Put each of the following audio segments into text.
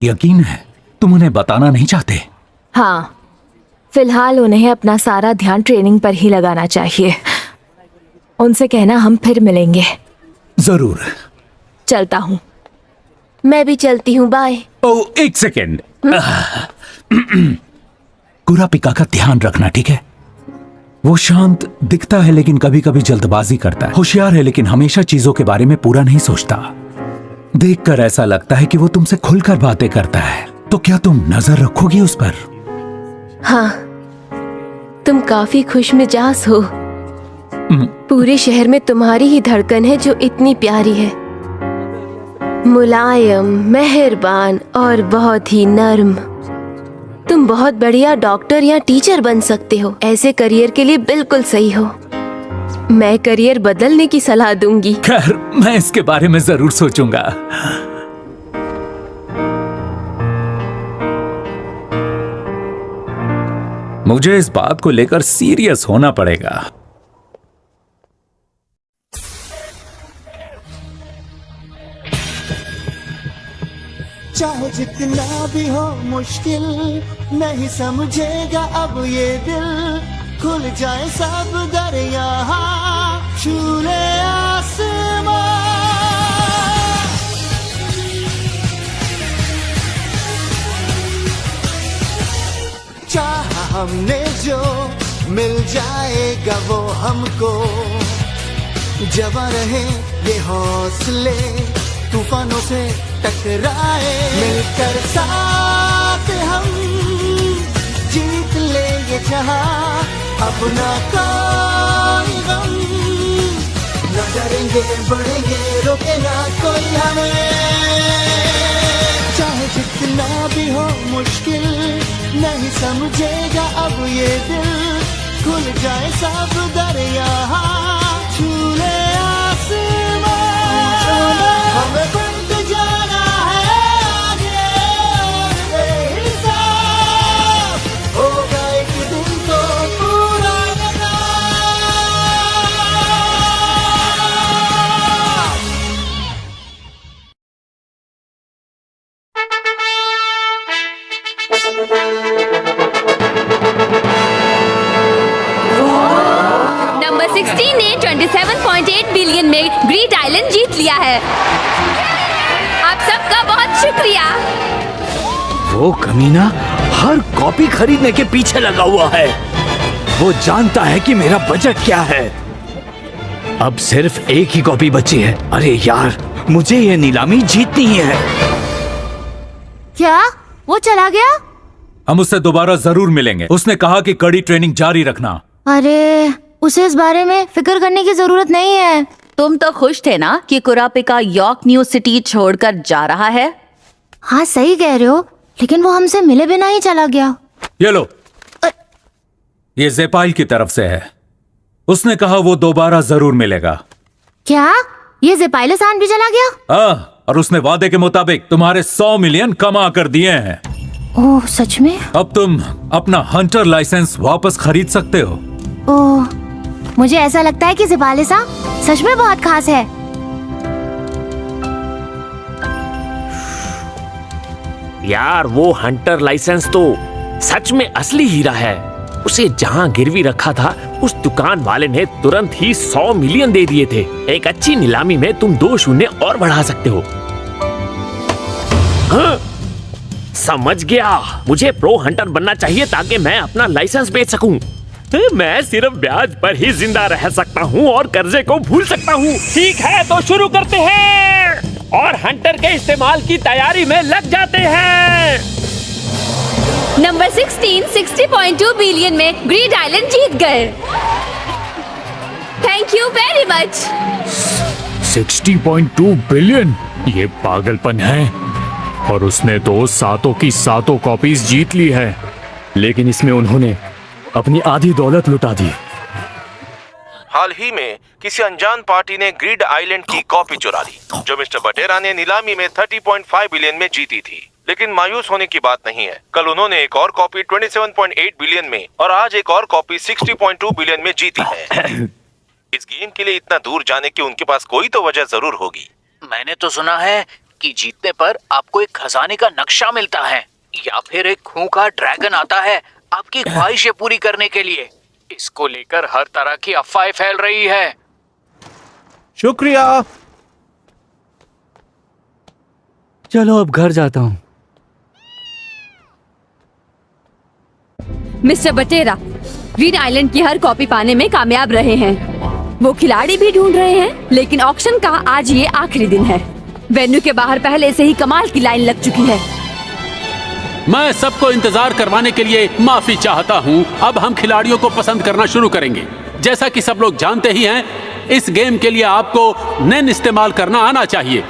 यकीन है तुम उन्हें बताना नहीं चाहते? हाँ, फिलहाल उन्हें अपना सारा ध्यान ट्रेनिंग पर ही लगाना चाहिए। उनसे कहना हम फिर मिलेंगे। जरूर। चलता हूँ। मैं भी चलती हूँ, बाय। ओह, एक सेकेंड। कुरापिका का ध्यान रखना, ठीक है? वो शांत दिखता है लेकिन कभी कभी जल्दबाजी करता है। होशियार है लेकिन हमेशा चीजों के बारे में पूरा नहीं सोचता। देखकर ऐसा लगता है कि वो तुमसे खुलकर बातें करता है। तो क्या तुम नजर रखोगी उस पर? हाँ, तुम काफी खुशमिजाज हो। पूरे शहर में तुम्हारी ही धड़कन है जो इतनी प्यारी है। मुलायम, मेहरबान और बहुत ही नर्म। तुम बहुत बढ़िया डॉक्टर या टीचर बन सकते हो। ऐसे करियर के लिए बिल्कुल सही हो। मैं करियर बदलने की सलाह दूंगी। खैर, मैं इसके बारे में जरूर सोचूंगा। मुझे इस बात को लेकर सीरियस होना पड़ेगा। चाहे जितना भी हो मुश्किल, नहीं समझेगा अब ये दिल। खुल जाए सब दरिया, छू ले आसमां। चाहा हमने जो मिल जाएगा वो हमको। जवा रहे ये हौसले, तूफानों से टकराए। मिलकर साथ हम जीत लेंगे जहां, अपना कोई गम। न डरेंगे, बढ़ेंगे, रोके ना कोई हमें। चाहे जितना भी हो मुश्किल, नहीं समझेगा अब ये दिल। खुल जाए सब दरिया, छू ले आसमां। हमें बढ़ते जाना है आगे, बेहिसाब होगा एक दिन तो पूरा नजारा। नंबर 16 ने 27.8 बिलियन में ग्रीड आइलैंड जीत लिया है। आप सबका बहुत शुक्रिया। वो कमीना हर कॉपी खरीदने के पीछे लगा हुआ है। वो जानता है कि मेरा बजट क्या है। अब सिर्फ एक ही कॉपी बची है। अरे यार, मुझे ये नीलामी जीतनी ही है। क्या वो चला गया? हम उससे दोबारा जरूर मिलेंगे। उसने कहा कि कड़ी ट्रेनिंग जारी रखना। अरे, उसे इस बारे में फिक्र करने की जरूरत नहीं है। तुम तो खुश थे ना कि कुरापिका यॉर्क न्यू सिटी छोड़कर जा रहा है? हाँ, सही कह रहे हो, लेकिन वो हमसे मिले बिना ही चला गया। ये लो, ये ज़ेपाइल की तरफ से है। उसने कहा वो दोबारा जरूर मिलेगा। क्या ये ज़ेपाइल-सान भी चला गया? और उसने वादे के मुताबिक तुम्हारे 100 मिलियन कमा कर दिए हैं। ओह, सच में? अब तुम अपना हंटर लाइसेंस वापस खरीद सकते हो। ओह, मुझे ऐसा लगता है कि ज़ेपाइल-सान सच में बहुत खास है। यार, वो हंटर लाइसेंस तो सच में असली हीरा है। उसे जहां गिरवी रखा था, उस दुकान वाले ने तुरंत ही 100 मिलियन दे दिए थे। एक अच्छी नीलामी में तुम 2 शून्य और बढ़ा सकते हो। हाँ? समझ गया। मुझे प्रो हंटर बनना चाहिए ताकि मैं अपना लाइसेंस बेच सकूं। मैं सिर्फ ब्याज पर ही जिंदा रह सकता हूं और कर्जे को भूल सकता हूं। ठीक है, तो शुरू करते हैं और हंटर के इस्तेमाल की तैयारी में लग जाते हैं। नंबर 16 60.2 बिलियन में ग्रीड आइलैंड जीत गए। Thank you very much. 60.2 billion, ये पागलपन है। और उसने तो सातों की सातों कॉपीज जीत ली है, लेकिन इसमें उन्होंने अपनी आधी दौलत लुटा दी। हाल ही में किसी अनजान पार्टी ने ग्रीड आइलैंड की कॉपी चुरा ली, जो मिस्टर बटेरा ने नीलामी में 30.5 बिलियन में जीती थी। लेकिन मायूस होने की बात नहीं है। कल उन्होंने एक और कॉपी 27.8 बिलियन में और आज एक और कॉपी 60.2 बिलियन में जीती है। इस गेम के लिए इतना दूर जाने की उनके पास कोई तो वजह जरूर होगी। मैंने तो सुना है कि जीतने पर आपको एक खजाने का नक्शा मिलता है या फिर एक खूंखार ड्रैगन आता है आपकी ख्वाहिशें पूरी करने के लिए। इसको लेकर हर तरह की अफवाहें फैल रही है। शुक्रिया। चलो अब घर जाता हूँ। मिस्टर बटेरा ग्रीड आइलैंड की हर कॉपी पाने में कामयाब रहे हैं। वो खिलाड़ी भी ढूंढ रहे हैं, लेकिन ऑक्शन का आज ये आखिरी दिन है। वेन्यू के बाहर पहले से ही कमाल की लाइन लग चुकी है। मैं सबको इंतजार करवाने के लिए माफी चाहता हूँ। अब हम खिलाड़ियों को पसंद करना शुरू करेंगे। जैसा कि सब लोग जानते ही हैं, इस गेम के लिए आपको नेन इस्तेमाल करना आना चाहिए।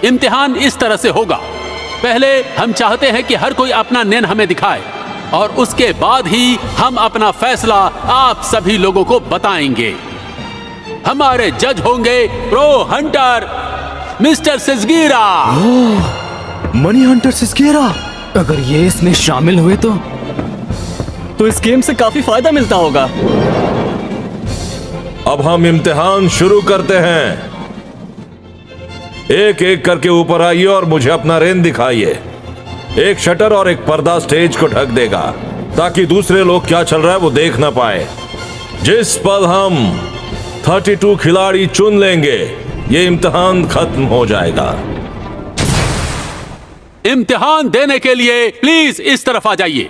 इम्तिहान इस तरह से होगा। पहले हम चाहते हैं कि हर कोई अपना नेन हमें दिखाए और उसके बाद ही हम अपना फैसला आप सभी लोगों को बताएंगे। हमारे जज होंगे प्रो हंटर मिस्टर सिजगीरा। मनी हंटर सिस्केरा, अगर ये इसमें शामिल हुए तो इस गेम से काफी फायदा मिलता होगा। अब हम इम्तिहान शुरू करते हैं। एक एक करके ऊपर आइए और मुझे अपना रेन दिखाइए। एक शटर और एक पर्दा स्टेज को ढक देगा ताकि दूसरे लोग क्या चल रहा है वो देख ना पाए। जिस पल हम 32 खिलाड़ी चुन लेंगे, ये इम्तिहान खत्म हो जाएगा। इम्तिहान देने के लिए प्लीज इस तरफ आ जाइए।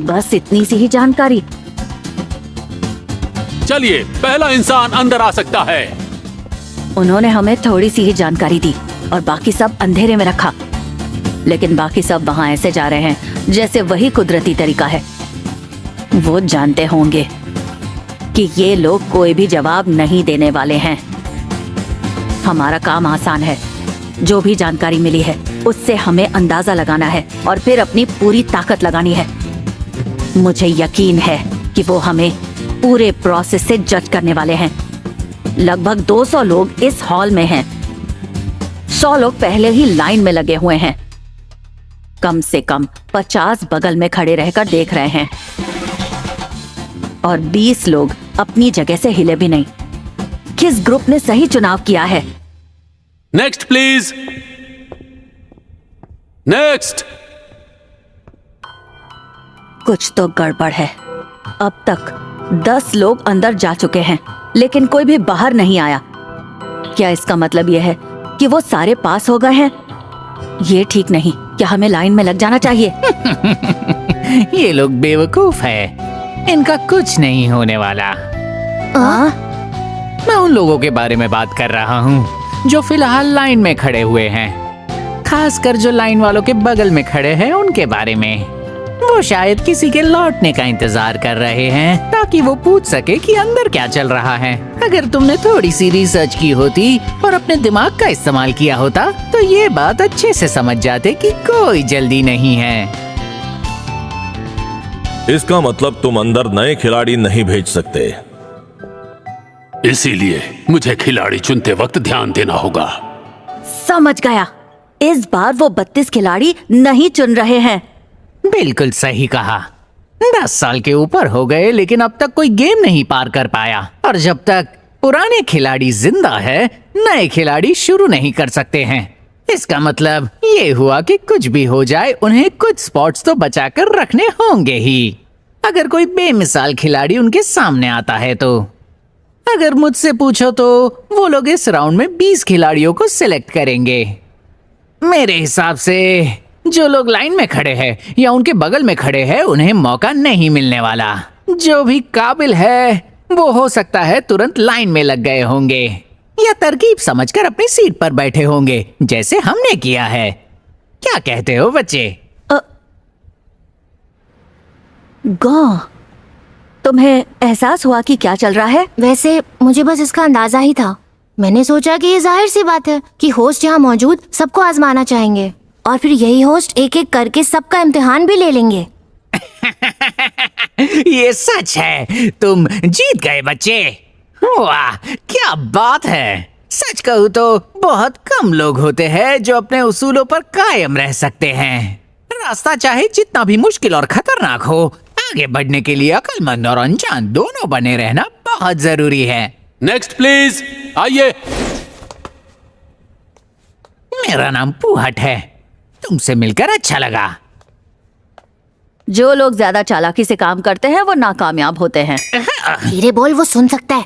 बस इतनी सी ही जानकारी। चलिए, पहला इंसान अंदर आ सकता है। उन्होंने हमें थोड़ी सी ही जानकारी दी और बाकी सब अंधेरे में रखा। लेकिन बाकी सब वहाँ ऐसे जा रहे हैं जैसे वही कुदरती तरीका है। वो जानते होंगे कि ये लोग कोई भी जवाब नहीं देने वाले हैं। हमारा काम आसान है। जो भी जानकारी मिली है उससे हमें अंदाजा लगाना है और फिर अपनी पूरी ताकत लगानी है। मुझे यकीन है कि वो हमें पूरे प्रोसेस से जज करने वाले हैं। लगभग 200 लोग इस हॉल में हैं। 100 लोग पहले ही लाइन में लगे हुए हैं। कम से कम 50 बगल में खड़े रहकर देख रहे हैं और 20 लोग अपनी जगह से हिले भी नहीं। किस ग्रुप ने सही चुनाव किया है? Next please. नेक्स्ट। कुछ तो गड़बड़ है। अब तक 10 लोग अंदर जा चुके हैं, लेकिन कोई भी बाहर नहीं आया। क्या इसका मतलब यह है कि वो सारे पास हो गए हैं? ये ठीक नहीं। क्या हमें लाइन में लग जाना चाहिए? ये लोग बेवकूफ है। इनका कुछ नहीं होने वाला। मैं उन लोगों के बारे में बात कर रहा हूँ जो फिलहाल लाइन में खड़े हुए हैं। खासकर जो लाइन वालों के बगल में खड़े हैं उनके बारे में। वो शायद किसी के लौटने का इंतजार कर रहे हैं ताकि वो पूछ सके कि अंदर क्या चल रहा है। अगर तुमने थोड़ी सी रिसर्च की होती और अपने दिमाग का इस्तेमाल किया होता तो ये बात अच्छे से समझ जाते कि कोई जल्दी नहीं है। इसका मतलब तुम अंदर नए खिलाड़ी नहीं भेज सकते। इसीलिए मुझे खिलाड़ी चुनते वक्त ध्यान देना होगा। समझ गया। इस बार वो 32 खिलाड़ी नहीं चुन रहे हैं। बिल्कुल सही कहा। 10 साल के ऊपर हो गए लेकिन अब तक कोई गेम नहीं पार कर पाया। और जब तक पुराने खिलाड़ी जिंदा है, नए खिलाड़ी शुरू नहीं कर सकते हैं। इसका मतलब ये हुआ कि कुछ भी हो जाए उन्हें कुछ स्पॉट्स तो बचा कर रखने होंगे ही, अगर कोई बेमिसाल खिलाड़ी उनके सामने आता है तो। अगर मुझसे पूछो तो वो लोग इस राउंड में 20 खिलाड़ियों को सिलेक्ट करेंगे। मेरे हिसाब से जो लोग लाइन में खड़े हैं या उनके बगल में खड़े हैं उन्हें मौका नहीं मिलने वाला। जो भी काबिल है वो हो सकता है तुरंत लाइन में लग गए होंगे या तरकीब समझकर अपनी सीट पर बैठे होंगे जैसे हमने किया है। क्या कहते हो बच्चे? गॉ, तुम्हें एहसास हुआ कि क्या चल रहा है? वैसे मुझे बस इसका अंदाजा ही था। मैंने सोचा कि ये जाहिर सी बात है कि होस्ट यहाँ मौजूद सबको आजमाना चाहेंगे और फिर यही होस्ट एक एक करके सबका इम्तिहान भी ले लेंगे। ये सच है। तुम जीत गए बच्चे। वाह, क्या बात है। सच कहूँ तो बहुत कम लोग होते हैं जो अपने उसूलों पर कायम रह सकते हैं। रास्ता चाहे जितना भी मुश्किल और खतरनाक हो, आगे बढ़ने के लिए अक्लमंद और अनजान दोनों बने रहना बहुत जरूरी है। नेक्स्ट प्लीज, आइए। मेरा नाम पूहट है, तुमसे मिलकर अच्छा लगा। जो लोग ज्यादा चालाकी से काम करते हैं वो नाकामयाब होते हैं। धीरे बोल, वो सुन सकता है।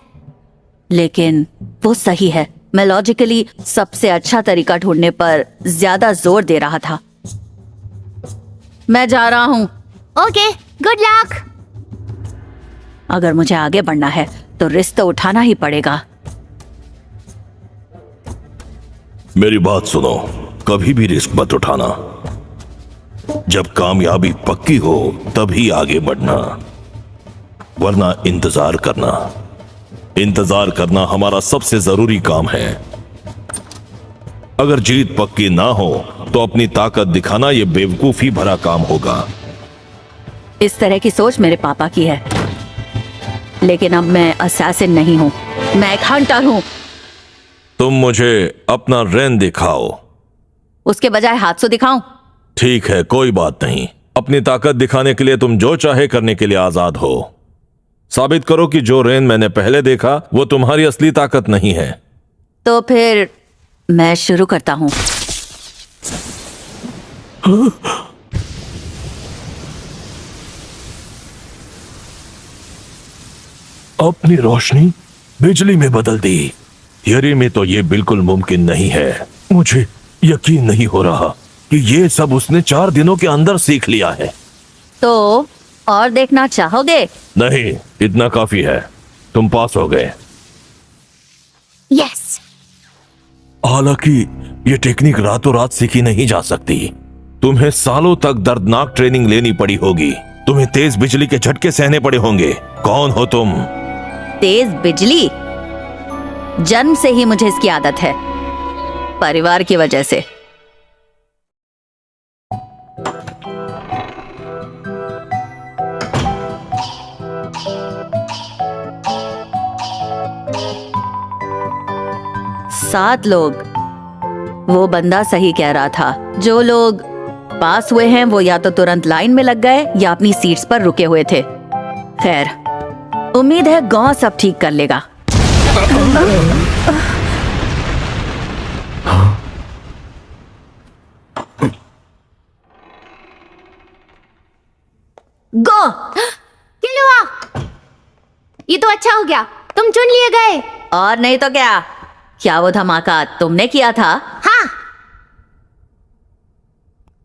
लेकिन वो सही है। मैं लॉजिकली सबसे अच्छा तरीका ढूंढने पर ज्यादा जोर दे रहा था। मैं जा रहा हूँ। Okay, good luck. अगर मुझे आगे बढ़ना है तो रिस्क तो उठाना ही पड़ेगा। मेरी बात सुनो, कभी भी रिस्क मत उठाना। जब कामयाबी पक्की हो तभी आगे बढ़ना, वरना इंतजार करना। इंतजार करना हमारा सबसे जरूरी काम है। अगर जीत पक्की ना हो तो अपनी ताकत दिखाना ये बेवकूफी भरा काम होगा। इस तरह की सोच मेरे पापा की है, लेकिन अब मैं असैसिन नहीं हूँ, मैं एक हंटर हूँ। तुम मुझे अपना रेन दिखाओ। उसके बजाय हाथ से दिखाऊं? ठीक है, कोई बात नहीं। अपनी ताकत दिखाने के लिए तुम जो चाहे करने के लिए आजाद हो। साबित करो कि जो रेन मैंने पहले देखा वो तुम्हारी असली ताकत नहीं है। तो फिर मैं शुरू करता हूँ। अपनी रोशनी बिजली में बदल दी। थियरी में तो ये बिल्कुल मुमकिन नहीं है। मुझे यकीन नहीं हो रहा कि ये सब उसने 4 दिनों के अंदर सीख लिया है। तो और देखना चाहोगे? नहीं, इतना काफी है। तुम पास हो गए। यस। हालांकि ये टेक्निक रातों रात सीखी नहीं जा सकती। तुम्हें सालों तक दर्दनाक ट्रेनिंग लेनी पड़ी होगी। तुम्हें तेज बिजली के झटके सहने पड़े होंगे। कौन हो तुम? तेज बिजली? जन्म से ही मुझे इसकी आदत है, परिवार की वजह से। सात लोग। वो बंदा सही कह रहा था। जो लोग पास हुए हैं वो या तो तुरंत लाइन में लग गए या अपनी सीट्स पर रुके हुए थे। खैर, उम्मीद है गौ सब ठीक कर लेगा। गो, क्या हुआ? ये तो अच्छा हो गया, तुम चुन लिए गए। और नहीं तो क्या वो धमाका तुमने किया था? हाँ।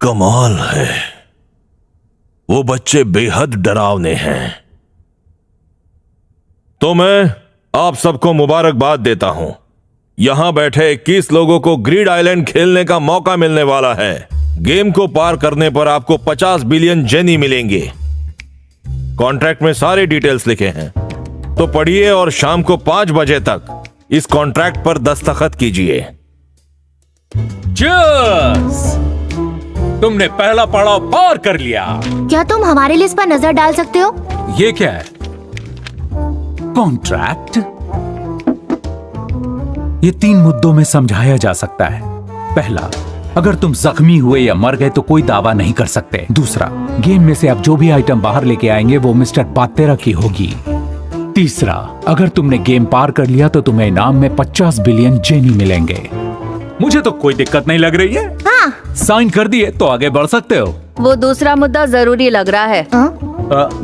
कमाल है, वो बच्चे बेहद डरावने हैं। तो मैं आप सबको मुबारकबाद देता हूं। यहां बैठे 21 लोगों को ग्रीड आइलैंड खेलने का मौका मिलने वाला है। गेम को पार करने पर आपको 50 बिलियन जेनी मिलेंगे। कॉन्ट्रैक्ट में सारे डिटेल्स लिखे हैं, तो पढ़िए और शाम को 5 बजे तक इस कॉन्ट्रैक्ट पर दस्तखत कीजिए। चीयर्स! तुमने पहला पड़ाव पार कर लिया। क्या तुम हमारे लिस्ट पर नजर डाल सकते हो? ये क्या है? कॉन्ट्रैक्ट? ये 3 मुद्दों में समझाया जा सकता है। पहला, अगर तुम जख्मी हुए या मर गए तो कोई दावा नहीं कर सकते। दूसरा, गेम में से आप जो भी आइटम बाहर लेके आएंगे वो मिस्टर पातेरा की होगी। तीसरा, अगर तुमने गेम पार कर लिया तो तुम्हें इनाम में 50 बिलियन जेनी मिलेंगे। मुझे तो कोई दिक्कत नहीं लग रही है। हाँ। साइन कर दिए तो आगे बढ़ सकते हो। वो दूसरा मुद्दा जरूरी लग रहा है।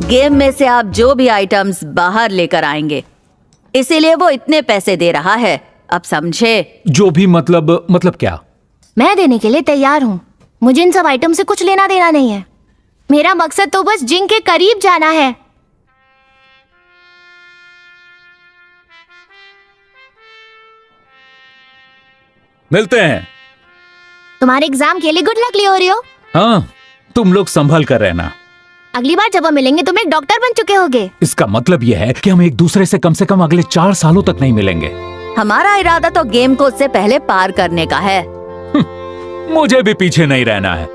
गेम में से आप जो भी आइटम्स बाहर लेकर आएंगे, इसीलिए वो इतने पैसे दे रहा है। अब समझे? जो भी मतलब क्या? मैं देने के लिए तैयार हूँ। मुझे इन सब आइटम से कुछ लेना देना नहीं है। मेरा मकसद तो बस जिंग के करीब जाना है। मिलते हैं। तुम्हारे एग्जाम के लिए गुड लक लियोरियो। हाँ, तुम लोग संभल कर रहना। अगली बार जब हम मिलेंगे तुम एक डॉक्टर बन चुके होगे। इसका मतलब यह है कि हम एक दूसरे से कम अगले 4 सालों तक नहीं मिलेंगे। हमारा इरादा तो गेम को उससे पहले पार करने का है। मुझे भी पीछे नहीं रहना है।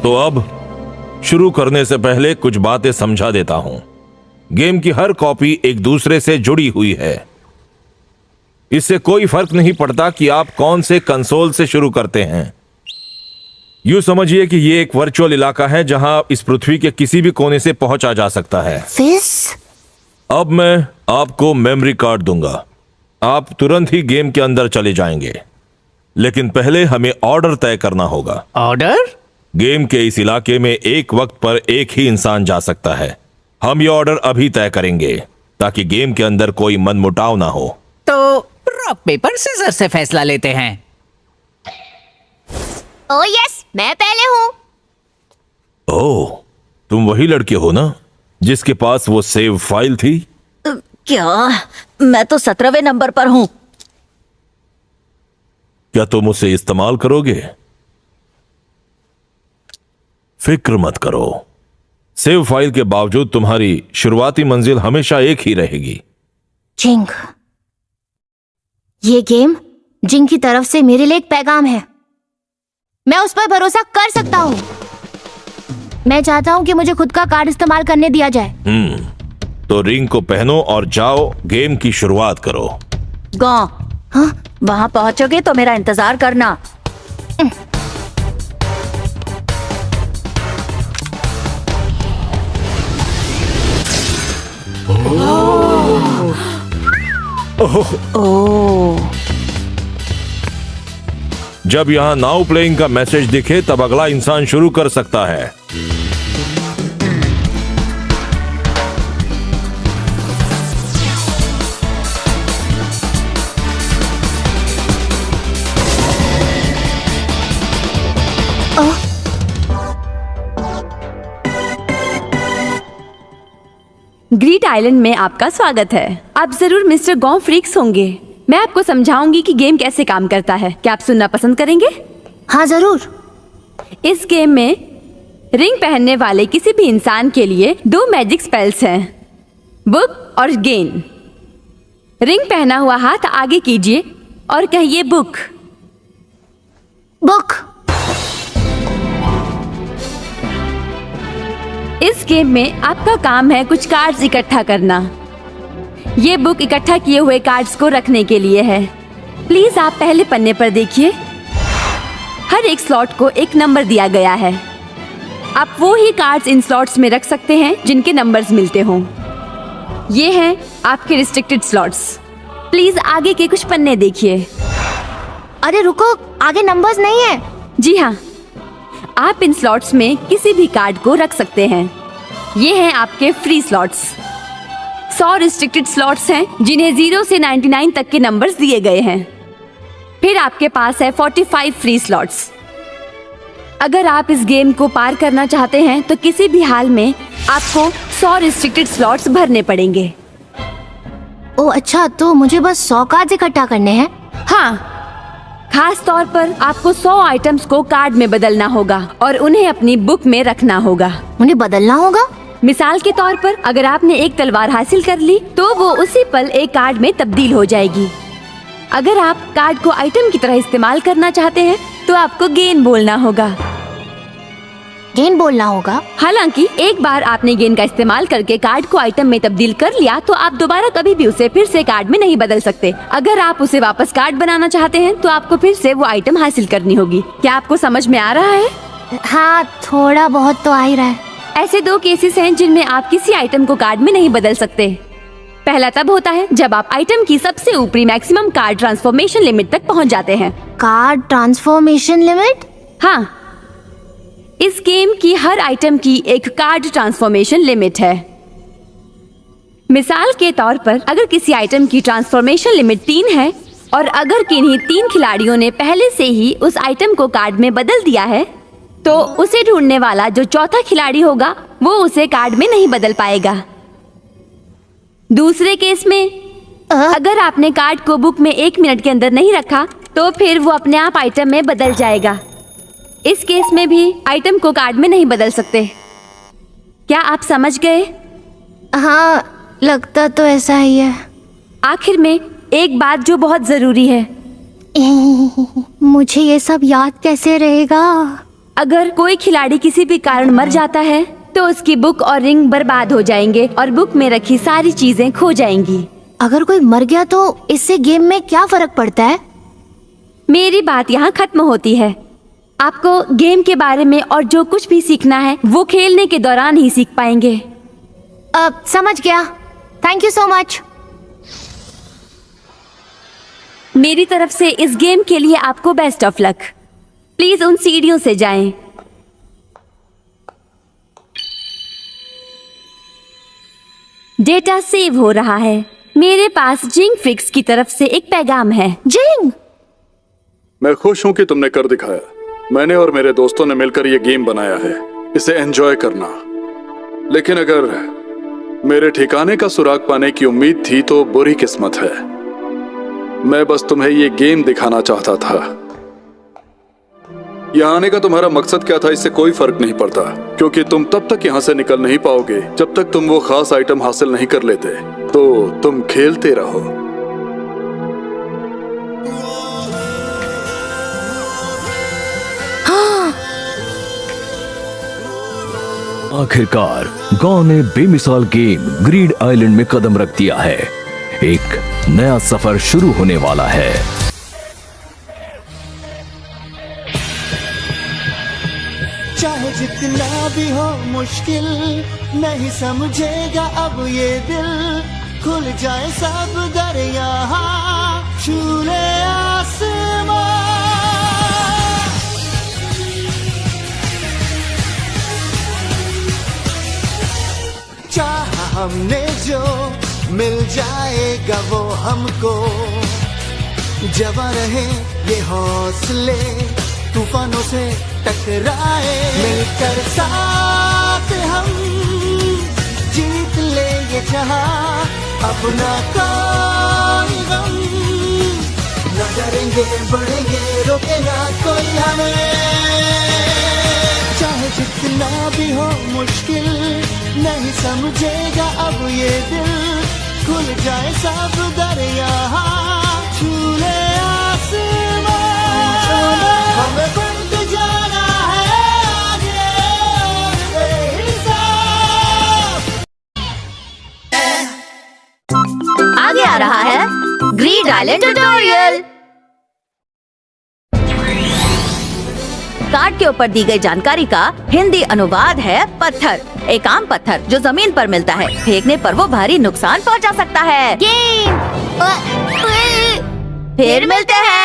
तो अब शुरू करने से पहले कुछ बातें समझा देता हूं। गेम की हर कॉपी एक दूसरे से जुड़ी हुई है। इससे कोई फर्क नहीं पड़ता कि आप कौन से कंसोल से शुरू करते हैं। यूं समझिए कि ये एक वर्चुअल इलाका है जहां इस पृथ्वी के किसी भी कोने से पहुंचा जा सकता है। अब मैं आपको मेमोरी कार्ड दूंगा। आप तुरंत ही गेम के अंदर चले जाएंगे, लेकिन पहले हमें ऑर्डर तय करना होगा। ऑर्डर? गेम के इस इलाके में एक वक्त पर एक ही इंसान जा सकता है। हम ये ऑर्डर अभी तय करेंगे ताकि गेम के अंदर कोई मनमुटाव ना हो। तो रॉक पेपर सीजर से फैसला लेते हैं। ओह यस, मैं पहले हूँ। ओह, तुम वही लड़के हो ना जिसके पास वो सेव फाइल थी? क्या? मैं तो 17वें नंबर पर हूँ। क्या तुम उसे इस्तेमाल करोगे? फिक्र मत करो, सेव फाइल के बावजूद तुम्हारी शुरुआती मंजिल हमेशा एक ही रहेगी। जिंग, ये गेम जिंग की तरफ से मेरे लिए एक पैगाम है। मैं उस पर भरोसा कर सकता हूँ। मैं चाहता हूँ कि मुझे खुद का कार्ड इस्तेमाल करने दिया जाए। तो रिंग को पहनो और जाओ गेम की शुरुआत करो। गौ, वहां पहुंचोगे तो मेरा इंतजार करना। जब यहां नाउ प्लेइंग का मैसेज दिखे तब अगला इंसान शुरू कर सकता है। ग्रीड आइलैंड में आपका स्वागत है। आप जरूर मिस्टर गॉ फ्रीक्स होंगे। मैं आपको समझाऊंगी कि गेम कैसे काम करता है। क्या आप सुनना पसंद करेंगे? हाँ जरूर। इस गेम में रिंग पहनने वाले किसी भी इंसान के लिए 2 मैजिक स्पेल्स हैं, बुक और गेन। रिंग पहना हुआ हाथ आगे कीजिए और कहिए बुक। बुक। इस गेम में आपका काम है कुछ कार्ड्स इकट्ठा करना। ये बुक इकट्ठा किए हुए कार्ड्स को रखने के लिए है। प्लीज आप पहले पन्ने पर देखिए। हर एक स्लॉट को एक नंबर दिया गया है। आप वो ही कार्ड्स इन स्लॉट्स में रख सकते हैं जिनके नंबर्स मिलते हों। ये हैं आपके रिस्ट्रिक्टेड स्लॉट्स। प्लीज आगे के कुछ पन्ने देखिए। अरे रुको, आगे नंबर्स नहीं है। जी हाँ, आप इन स्लॉट्स में किसी भी कार्ड को रख सकते हैं। ये हैं आपके फ्री स्लॉट्स। 100 रिस्ट्रिक्टेड स्लॉट्स हैं जिन्हें 0 से 99 तक के नंबर्स दिए गए हैं। फिर आपके पास है 45 फ्री स्लॉट्स। अगर आप इस गेम को पार करना चाहते हैं तो किसी भी हाल में आपको 100 रिस्ट्रिक्टेड स्लॉट्स भरने पड़ेंगे। ओ अच्छा, तो मुझे बस 100 कार्ड इकट्ठा करने हैं? हाँ, खास तौर पर आपको 100 आइटम्स को कार्ड में बदलना होगा और उन्हें अपनी बुक में रखना होगा। उन्हें बदलना होगा? मिसाल के तौर पर अगर आपने एक तलवार हासिल कर ली तो वो उसी पल एक कार्ड में तब्दील हो जाएगी। अगर आप कार्ड को आइटम की तरह इस्तेमाल करना चाहते हैं तो आपको गेन बोलना होगा। गेन बोलना होगा? हालांकि एक बार आपने गेन का इस्तेमाल करके कार्ड को आइटम में तब्दील कर लिया तो आप दोबारा कभी भी उसे फिर से कार्ड में नहीं बदल सकते। अगर आप उसे वापस कार्ड बनाना चाहते हैं तो आपको फिर से वो आइटम हासिल करनी होगी। क्या आपको समझ में आ रहा है? हाँ, थोड़ा बहुत तो आ ही रहा है। ऐसे 2 केसेस हैं जिनमें आप किसी आइटम को कार्ड में नहीं बदल सकते। पहला तब होता है जब आप आइटम की सबसे ऊपरी मैक्सिमम कार्ड ट्रांसफॉर्मेशन लिमिट तक पहुंच जाते हैं। Card transformation limit? हाँ, इस गेम की हर आइटम की एक कार्ड ट्रांसफॉर्मेशन लिमिट है। मिसाल के तौर पर अगर किसी आइटम की ट्रांसफॉर्मेशन लिमिट 3 है और अगर किन्हीं 3 खिलाड़ियों ने पहले से ही उस आइटम को कार्ड में बदल दिया है तो उसे ढूंढने वाला जो चौथा खिलाड़ी होगा वो उसे कार्ड में नहीं बदल पाएगा। दूसरे केस में अगर आपने कार्ड को बुक में 1 मिनट के अंदर नहीं रखा तो फिर वो अपने आप आइटम में बदल जाएगा। इस केस में भी आइटम को कार्ड में नहीं बदल सकते। क्या आप समझ गए? हाँ, लगता तो ऐसा ही है। आखिर में एक बात जो बहुत जरूरी है। मुझे ये सब याद कैसे रहेगा? अगर कोई खिलाड़ी किसी भी कारण मर जाता है तो उसकी बुक और रिंग बर्बाद हो जाएंगे और बुक में रखी सारी चीजें खो जाएंगी। अगर कोई मर गया तो इससे गेम में क्या फर्क पड़ता है? मेरी बात यहाँ खत्म होती है। आपको गेम के बारे में और जो कुछ भी सीखना है वो खेलने के दौरान ही सीख पाएंगे। अब समझ गया। Thank you so much. मेरी तरफ से इस गेम के लिए आपको बेस्ट ऑफ लक। प्लीज उन सीढ़ियों से जाएं। डेटा सेव हो रहा है। मेरे पास जिंग फिक्स की तरफ से एक पैगाम है। जिंग, मैं खुश हूं कि तुमने कर दिखाया। मैंने और मेरे दोस्तों ने मिलकर ये गेम बनाया है, इसे एंजॉय करना। लेकिन अगर मेरे ठिकाने का सुराग पाने की उम्मीद थी तो बुरी किस्मत है। मैं बस तुम्हें ये गेम दिखाना चाहता था। यहाँ आने का तुम्हारा मकसद क्या था इससे कोई फर्क नहीं पड़ता, क्योंकि तुम तब तक यहाँ से निकल नहीं पाओगे जब तक तुम वो खास आइटम हासिल नहीं कर लेते। तो तुम खेलते रहो। आखिरकार गॉ ने बेमिसाल गेम ग्रीड आइलैंड में कदम रख दिया है। एक नया सफर शुरू होने वाला है। चाहे जितना भी हो मुश्किल, नहीं समझेगा अब ये दिल। खुल जाए सब दरिया, छू ले आसमां। चाहा हमने जो मिल जाएगा वो हमको। जवां रहे ये हौसले, तूफानों से टकराए। मिलकर साथ हम जीत लेंगे जहां, अपना कोई गम न डरेंगे, बढ़ेंगे, रोके ना कोई हमें। चाहे जितना भी हो मुश्किल, नहीं समझेगा अब ये दिल। खुल जाए सब दरिया, छू ले आसमां। हमें बंद जाना है आगे बेहिसाब। आगे आ रहा है ग्रीड आइलैंड ट्यूटोरियल। कार्ड के ऊपर दी गई जानकारी का हिंदी अनुवाद है पत्थर। एक आम पत्थर जो जमीन पर मिलता है, फेंकने पर वो भारी नुकसान पहुंचा सकता है। गेम। फिर मिलते हैं।